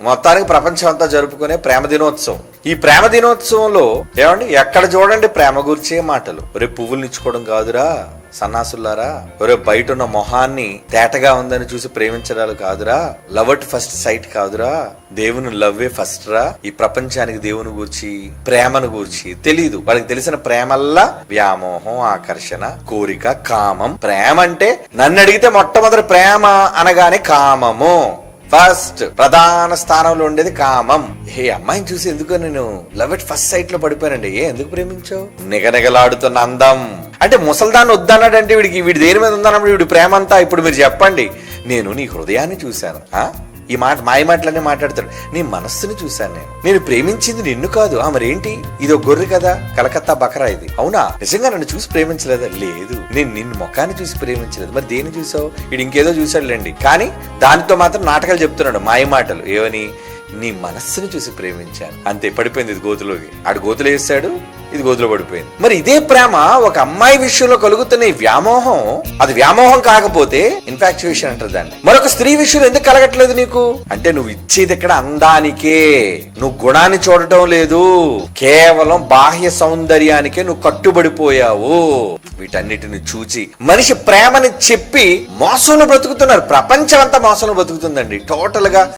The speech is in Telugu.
మొత్తానికి ప్రపంచం అంతా జరుపుకునే ప్రేమ దినోత్సవం. ఈ ప్రేమ దినోత్సవంలో ఏమండి ఎక్కడ చూడండి ప్రేమ గురించే మాటలు. ఒరే పువ్వులు ఇచ్చుకోవడం కాదురా సన్నాసుల్లారా, ఒరే బయట ఉన్న మొహాన్ని తేటగా ఉందని చూసి ప్రేమించడాలు కాదురా, లవ్ అట్ ఫస్ట్ సైట్ కాదురా, దేవుని లవ్వే ఫస్ట్ రా. ఈ ప్రపంచానికి దేవుని గూర్చి ప్రేమను గూర్చి తెలీదు. వాళ్ళకి తెలిసిన ప్రేమల్లా వ్యామోహం, ఆకర్షణ, కోరిక, కామం. ప్రేమ అంటే నన్ను అడిగితే మొట్టమొదటి ప్రేమ అనగానే కామము ఫస్ట్ ప్రధాన స్థానంలో ఉండేది కామం. ఏ అమ్మాయిని చూసి ఎందుకో నేను లవ్ ఎట్ ఫస్ట్ సైట్ లో పడిపోయానండి. ఎందుకు ప్రేమించావు? నిగనిగలాడుతున్న అందం అంటే ముసల్దాన్ని వద్దన్నాడంటే వీడి దేని మీద ఉందన్నప్పుడు వీడి ప్రేమ అంతా. ఇప్పుడు మీరు చెప్పండి, నేను నీ హృదయాన్ని చూశాను. ఈ మాట మాయ మాటలనే మాట్లాడతాడు. నీ మనస్సుని చూశాను నేను ప్రేమించింది నిన్ను కాదు. మరేంటి ఇది ఒక గొర్రె కదా, కలకత్తా బకరా ఇది. అవునా, నిజంగా నన్ను చూసి ప్రేమించలేదా? లేదు, నేను నిన్ను ముఖాన్ని చూసి ప్రేమించలేదు. మరి దేన్ని చూసావు? వీడు ఇంకేదో చూశాడులేండి, కానీ దానితో మాత్రం నాటకాలు చెప్తున్నాడు, మాయ మాటలు. ఏమని? నీ మనస్సుని చూసి ప్రేమించాను. అంతే, పడిపోయింది ఇది గోతులోకి. ఆడు గోతులు వేస్తాడు, ఇది గోతులో పడిపోయింది. మరి ఇదే ప్రేమ ఒక అమ్మాయి విషయంలో కలుగుతున్న ఈ వ్యామోహం, అది వ్యామోహం కాకపోతే ఇన్ఫాక్చుయేషన్ అంటారు దాన్ని. మరొక స్త్రీ విషయంలో ఎందుకు కలగట్లేదు నీకు? అంటే నువ్వు ఇచ్చేది ఇక్కడ అందానికే, నువ్వు గుణాన్ని చూడటం లేదు, కేవలం బాహ్య సౌందర్యానికే నువ్వు కట్టుబడిపోయావు. వీటన్నిటిని చూచి మనిషి ప్రేమని చెప్పి మోసంలో బ్రతుకుతున్నారు. ప్రపంచం అంతా మోసంలో బ్రతుకుతుందండి టోటల్ గా.